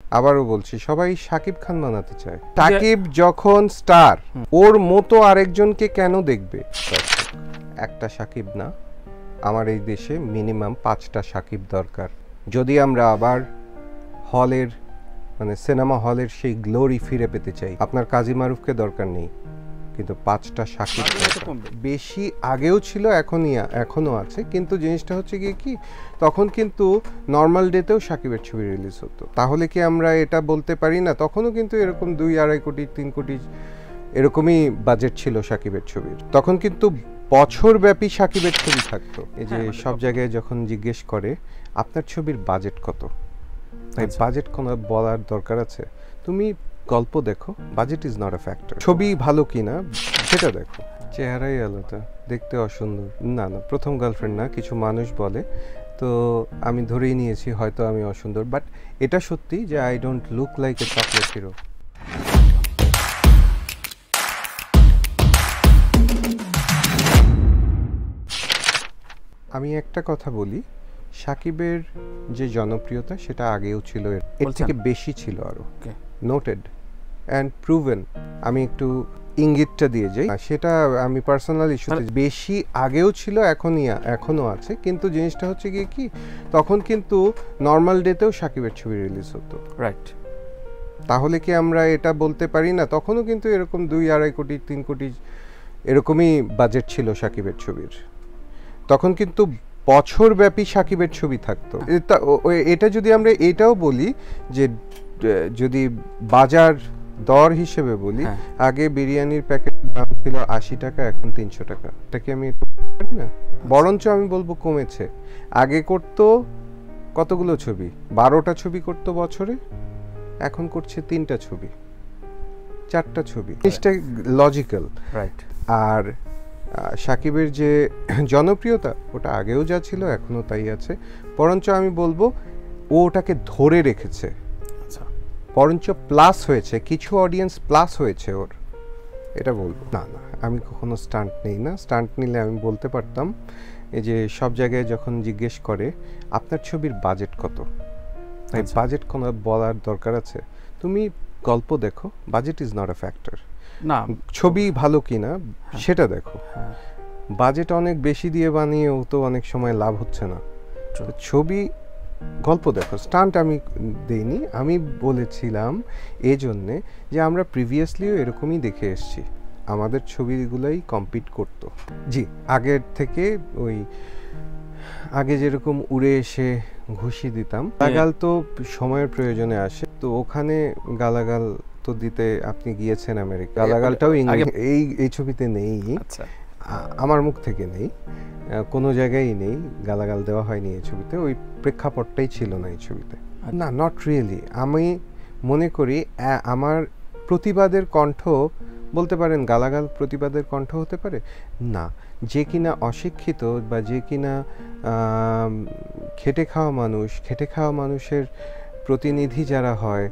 আবারও বলছি, সবাই শাকিব খান বানাতে চায়। শাকিব যখন স্টার, ওর মতো আরেকজনকে কেন দেখবে? একটা শাকিব না, আমার এই দেশে মিনিমাম 5টা শাকিব দরকার। যদি আমরা আবার হলের সিনেমা হলের সেই গ্লোরি ফিরে পেতে চাই। আপনার কাজী মারুফকে দরকার নেই, কিন্তু 5টা শাকিব বেশি আগেও ছিল, এখনো আছে। কিন্তু জিনিসটা হচ্ছে গিয়ে কি, তখন কিন্তু নর্মাল ডেতেও শাকিবের ছবি রিলিজ হতো। তাহলে কি আমরা এটা বলতে পারি না তখনও কিন্তু এরকম 2-2.5 কোটি 3 কোটি এরকমই বাজেট ছিল শাকিবের ছবির। তখন কিন্তু বছরব্যাপী শাকিবের ছবি থাকতো। এই যে সব জায়গায় যখন জিজ্ঞেস করে আপনার ছবির বাজেট কত, তাই বাজেট কোনো বলার দরকার আছে? তুমি গল্প দেখো, budget is not a factor. ছবি ভালো কিনা সেটা দেখো। চেহারাই আলাদা, দেখতে অসুন্দর না, প্রথম গার্লফ্রেন্ড না, কিছু মানুষ বলে। তো আমি ধরেই নিয়েছি হয়তো আমি অসুন্দর, বাট এটা সত্যি যে I don't look like a chocolate hero. আমি একটা কথা বলি, সাকিবের যে জনপ্রিয়তা সেটা আগেও ছিল, এর থেকে বেশি ছিল আরো। Noted and proven. আমি একটু ইঙ্গিতটা দিয়ে যাই, সেটা আমি পার্সোনাল ইস্যুতে বেশি আগেও ছিল, এখনো আছে। কিন্তু জিনিসটা হচ্ছে গিয়ে কি, তখন কিন্তু নর্মাল ডেতেও শাকিবের ছবি রিলিজ হতো। রাইট। তাহলে কি আমরা এটা বলতে পারি না তখনও কিন্তু এরকম 2-2.5 কোটি 3 কোটি এরকমই বাজেট ছিল শাকিবের ছবির। তখন কিন্তু বছরব্যাপী শাকিবের ছবি থাকতো। এটা যদি আমরা এটাও বলি যে যদি বাজার দর হিসেবে বলি, আগে বিরিয়ানির প্যাকেট দাম ছিল 80 টাকা, এখন 300 টাকা। এটা কি আমি পারি না? বরঞ্চ আমি বলবো কমেছে। আগে করতো কতগুলো ছবি, 12টা ছবি করতো বছরে, এখন করছে 3টা ছবি, 4টা ছবি। জিনিসটা লজিক্যাল, রাইট? আর সাকিবের যে জনপ্রিয়তা, ওটা আগেও যা ছিল এখনো তাই আছে। বরঞ্চ আমি বলবো ও ওটাকে ধরে রেখেছে, বরঞ্চ প্লাস হয়েছে, কিছু অডিয়েন্স প্লাস হয়েছে ওর, এটা বলবো। না, আমি কখনো স্টান্ট নেই না। স্টান্ট নিলে আমি বলতে পারতাম। এই যে সব জায়গায় যখন জিজ্ঞেস করে আপনার ছবির বাজেট কত, তাই বাজেট কোনো বলার দরকার আছে? তুমি গল্প দেখো, budget is not a factor. না, ছবি ভালো কিনা সেটা দেখো। বাজেট অনেক বেশি দিয়ে বানিয়েও তো অনেক সময় লাভ হচ্ছে না। ছবি গল্প দেখো। স্টান্ট আমি দেইনি, আমি বলেছিলাম এই জন্যে যে আমরা প্রিভিয়াসলিও এরকমই দেখে এসেছি, আমাদের ছবিগুলোই কম্পিট করতো। জি, আগের থেকে ওই আগে যেরকম উড়ে এসে ঘুষি দিতাম, গালাগাল তো সময়ের প্রয়োজনে আসে। তো ওখানে গালাগাল তো দিতে আপনি গিয়েছেন আমেরিকা, গালাগালটাও এই ছবিতে নেই, আমার মুখ থেকে নেই, কোনো জায়গায় নেই, গালাগাল দেওয়া হয়নি এই ছবিতে। ওই প্রেক্ষাপটটাই ছিল না এই ছবিতে। না, নট রিয়েলি। আমি মনে করি আমার প্রতিবাদের কণ্ঠ বলতে পারেন, গালাগাল প্রতিবাদের কণ্ঠ হতে পারে না। যে কিনা অশিক্ষিত বা যে কিনা খেটে খাওয়া মানুষের প্রতিনিধি যারা হয়,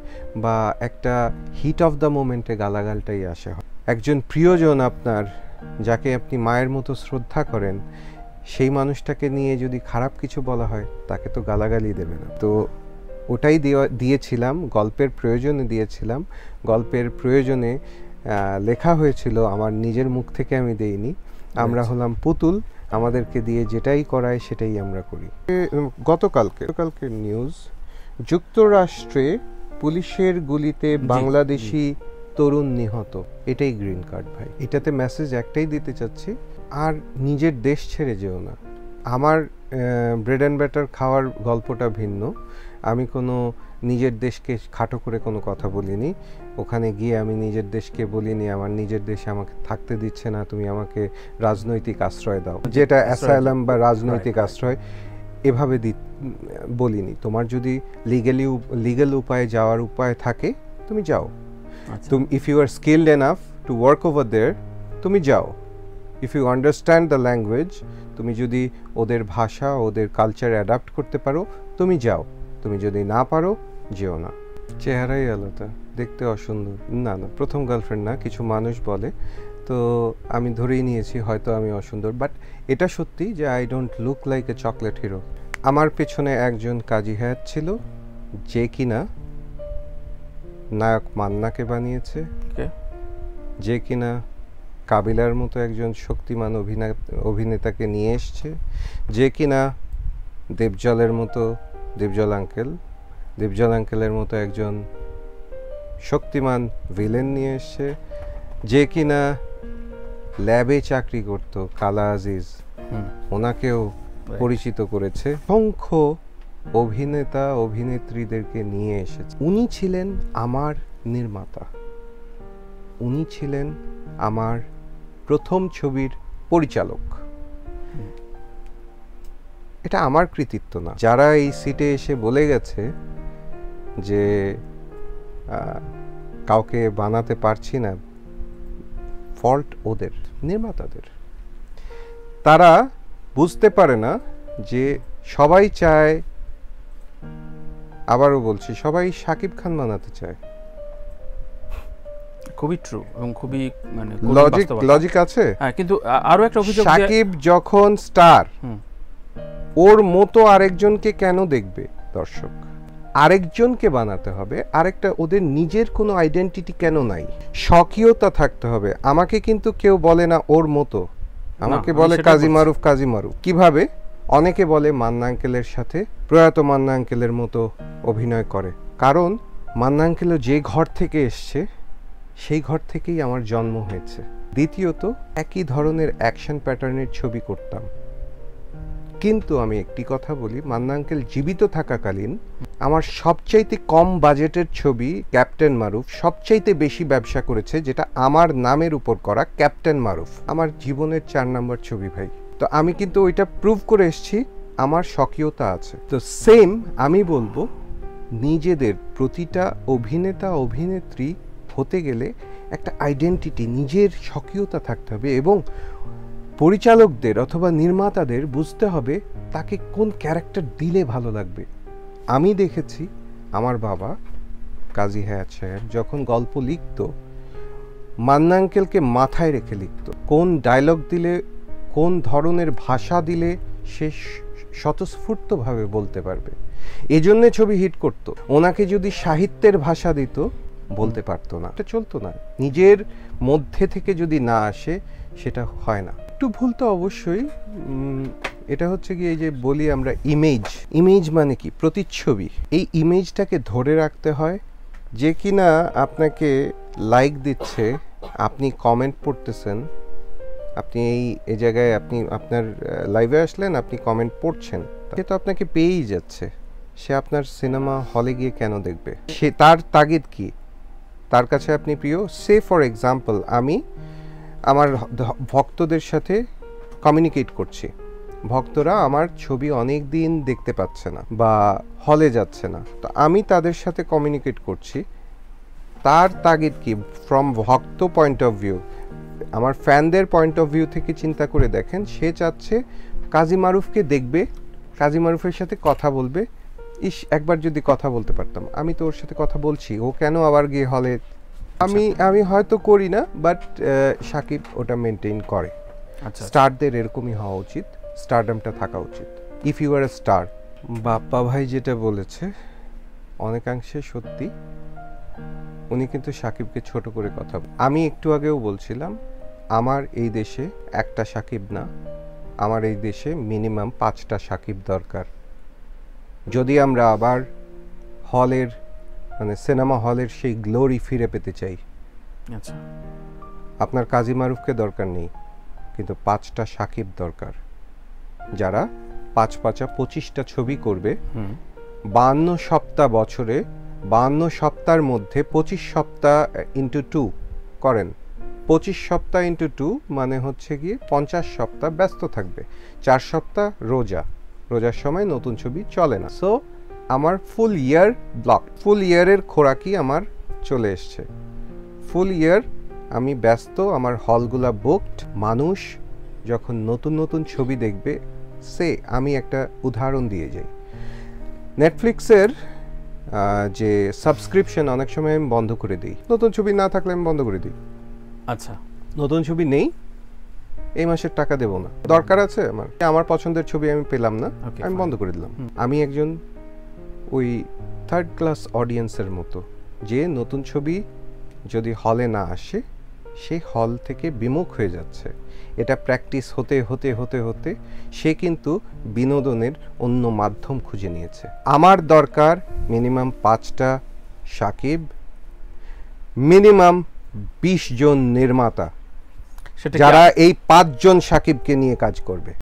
বা একটা হিট অফ দ্য মোমেন্টে গালাগালটাই আসে। একজন প্রিয়জন আপনার, যাকে আপনি মায়ের মতো শ্রদ্ধা করেন, সেই মানুষটাকে নিয়ে যদি খারাপ কিছু বলা হয়, তাকে তো গালাগালি দেবে না। তো ওটাই দিয়েছিলাম, গল্পের প্রয়োজনে দিয়েছিলাম। গল্পের প্রয়োজনে লেখা হয়েছিল, আমার নিজের মুখ থেকে আমি দেইনি। আমরা হলাম পুতুল, আমাদেরকে দিয়ে যেটাই করায় সেটাই আমরা করি। গতকালকে নিউজ, যুক্তরাষ্ট্রে পুলিশের গুলিতে বাংলাদেশি তরুণ নিহত। এটাই গ্রিন কার্ড ভাই। এটাতে মেসেজ একটাই দিতে চাচ্ছি, আর নিজের দেশ ছেড়ে যেও না। আমার ব্রেড অ্যান্ড ব্যাটার খাওয়ার গল্পটা ভিন্ন। আমি কোনো নিজের দেশকে খাটো করে কোনো কথা বলিনি। ওখানে গিয়ে আমি নিজের দেশকে বলিনি আমার নিজের দেশে আমাকে থাকতে দিচ্ছে না, তুমি আমাকে রাজনৈতিক আশ্রয় দাও, যেটা অ্যাসাইলাম বা রাজনৈতিক আশ্রয়, এভাবে বলিনি। তোমার যদি লিগ্যাল উপায়ে যাওয়ার উপায় থাকে, তুমি যাও। If you are skilled enough to work over there, তুমি যাও। If you understand the language, তুমি যদি ওদের ভাষা, ওদের কালচার অ্যাডাপ্ট করতে পারো, তুমি যাও। তুমি যদি না পারো, যেও না। চেহারাই আলাদা, দেখতে অসুন্দর না, প্রথম গার্লফ্রেন্ড না, কিছু মানুষ বলে। তো আমি ধরেই নিয়েছি হয়তো আমি অসুন্দর, বাট এটা সত্যি যে I don't look like a chocolate hero. আমার পেছনে একজন কাজী হায়াত ছিল, যে কিনা নায়ক মান্নাকে বানিয়েছে, যে কিনা কাবিলার মতো একজন শক্তিমান অভিনেতাকে নিয়ে এসছে, যে কিনা দেবজলের মতো দেবজল আঙ্কেলের মতো একজন শক্তিমান ভিলেন নিয়ে এসছে, যে কিনা ল্যাবে চাকরি করত কালা আজিজ, ওনাকেও পরিচিত করেছে। অসংখ্য অভিনেতা অভিনেত্রীদেরকে নিয়ে এসেছে। উনি ছিলেন আমার নির্মাতা, উনি ছিলেন আমার প্রথম ছবির পরিচালক। এটা আমার কৃতিত্ব না। যারা এই সিটে এসে বলে গেছে যে কাউকে বানাতে পারছি না, ফল্ট ওদের, নির্মাতাদের। তারা বুঝতে পারে না যে সবাই চায়, আবারও বলছি, সবাই শাকিব খান বানাতে চায়। খুবই ট্রু এবং খুবই মানে লজিক আছে। হ্যাঁ, কিন্তু আরো একটা অভিযোগ, শাকিব যখন স্টার, ওর মতো আরেকজনকে কেন দেখবে দর্শক? আরেকজনকে বানাতে হবে, আরেকটা, ওদের নিজের কোনো আইডেন্টিটি কেন নাই? স্বকীয়তা থাকতে হবে। আমাকে কিন্তু কেউ বলে না ওর মতো, আমাকে বলে কাজী মারুফ। কিভাবে? অনেকে বলে মান্না আঙ্কেলের সাথে, প্রয়াত মান্না আঙ্কেলের মতো অভিনয় করে। কারণ মান্না আঙ্কেলও যে ঘর থেকে এসছে, সেই ঘর থেকেই আমার জন্ম হয়েছে। দ্বিতীয়ত, একই ধরনের অ্যাকশন প্যাটার্নের ছবি করতাম। কিন্তু আমি একটি কথা বলি, মান্না আঙ্কেল জীবিত থাকাকালীন আমার সবচাইতে কম বাজেটের ছবি ক্যাপ্টেন মারুফ সবচাইতে বেশি ব্যবসা করেছে, যেটা আমার নামের উপর করা ক্যাপ্টেন মারুফ। আমার জীবনের 4 নম্বর ছবি ভাই। তো আমি কিন্তু ওইটা প্রুভ করে এসেছি, আমার স্বকীয়তা আছে। তো সেম আমি বলবো, নিজেদের প্রতিটা অভিনেতা অভিনেত্রী হতে গেলে একটা আইডেন্টিটি, নিজের স্বকীয়তা থাকতে হবে, এবং পরিচালকদের অথবা নির্মাতাদের বুঝতে হবে তাকে কোন ক্যারেক্টার দিলে ভালো লাগবে। আমি দেখেছি আমার বাবা কাজী হায়াৎ সাহেব যখন গল্প লিখত, মান্না আঙ্কেলকে মাথায় রেখে লিখত, কোন ডায়লগ দিলে, কোন ধরনের ভাষা দিলে সে স্বতঃস্ফূর্তভাবে বলতে পারবে, এজন্যে ছবি হিট করত। ওনাকে যদি সাহিত্যের ভাষা দিত, বলতে পারতো না, এটা চলতো না। নিজের মধ্যে থেকে যদি না আসে, সেটা হয় না। একটু ভুল তো অবশ্যই। এটা হচ্ছে কি, এই যে বলি আমরা ইমেজ মানে কি? প্রতিচ্ছবি। এই ইমেজটাকে ধরে রাখতে হয়। যে কিনা আপনাকে লাইক দিচ্ছে, আপনি কমেন্ট পড়তেছেন, আপনি এই জায়গায় আপনি আপনার লাইভে আসলেন, আপনি কমেন্ট পড়ছেন, সে তো আপনাকে পেয়েই যাচ্ছে। সে আপনার সিনেমা হলে গিয়ে কেন দেখবে? সে তার তাগিদ কি? তার কাছে আপনি প্রিয়। সে ফর এক্সাম্পল, আমি আমার ভক্তদের সাথে কমিউনিকেট করছি, ভক্তরা আমার ছবি অনেক দিন দেখতে পাচ্ছে না বা হলে যাচ্ছে না, তো আমি তাদের সাথে কমিউনিকেট করছি। তার তাগিদ কি? ফ্রম ভক্ত পয়েন্ট অফ ভিউ, আমার ফ্যানদের পয়েন্ট অফ ভিউ থেকে চিন্তা করে দেখেন, সে চাচ্ছে কাজী মারুফকে দেখবে, কাজী মারুফের সাথে কথা বলবে। ইস, একবার যদি কথা বলতে পারতাম। আমি তো ওর সাথে কথা বলছি, ও কেন আবার গিয়ে হলে? আমি হয়তো করি না, বাট শাকিব ওটা মেনটেন করে। স্টারদের এরকমই হওয়া উচিত, স্টারডামটা থাকা উচিত। If you are a star. Bappa ভাই যেটা বলেছে অনেকাংশে সত্যি। উনি কিন্তু শাকিবকে ছোট করে কথা আমি একটু আগেও বলছিলাম, আমার এই দেশে একটা শাকিব না, আমার এই দেশে মিনিমাম 5টা শাকিব দরকার। যদি আমরা আবার হলের, মানে সিনেমা হলের সেই গ্লোরি ফিরে পেতে চাই। আচ্ছা, আপনার কাজী মারুফকে দরকার নেই, কিন্তু 5টা শাকিব দরকার, যারা 5-5 25টা ছবি করবে। 52 সপ্তাহ বছরে, 52 সপ্তাহের মধ্যে 25 সপ্তাহ ইন্টু 2 করেন। 25 সপ্তাহ ইন্টু 2 মানে হচ্ছে গিয়ে 50 সপ্তাহ ব্যস্ত থাকবে। 4 সপ্তাহ রোজার সময় নতুন ছবি চলে না। সো আমার ফুল ইয়ার ব্লক, ফুল ইয়ারের খোরাকি আমার চলে এসছে। ফুল ইয়ার আমি ব্যস্ত, আমার হলগুলা বুকড। মানুষ যখন নতুন নতুন ছবি দেখবে, আমি একটা উদাহরণ দিয়ে যাই। নেটফ্লিক্সের যে সাবস্ক্রিপশন অনেক সময় আমি বন্ধ করে দিই, নতুন ছবি না থাকলে আমি বন্ধ করে দিই। আচ্ছা, নতুন ছবি নেই, এই মাসের টাকা দেব না, দরকার আছে আমার পছন্দের ছবি আমি পেলাম না, আমি বন্ধ করে দিলাম। আমি একজন ওই 3rd ক্লাস অডিয়েন্সের মতো, যে নতুন ছবি যদি হলে না আসে সেই হল থেকে বিমুখ হয়ে যাচ্ছে। এটা প্র্যাকটিস হতে হতে হতে হতে সে কিন্তু বিনোদনের অন্য মাধ্যম খুঁজে নিয়েছে। আমার দরকার মিনিমাম 5টা শাকিব, মিনিমাম 20 জন নির্মাতা, যারা এই 5 জন শাকিবকে নিয়ে কাজ করবে।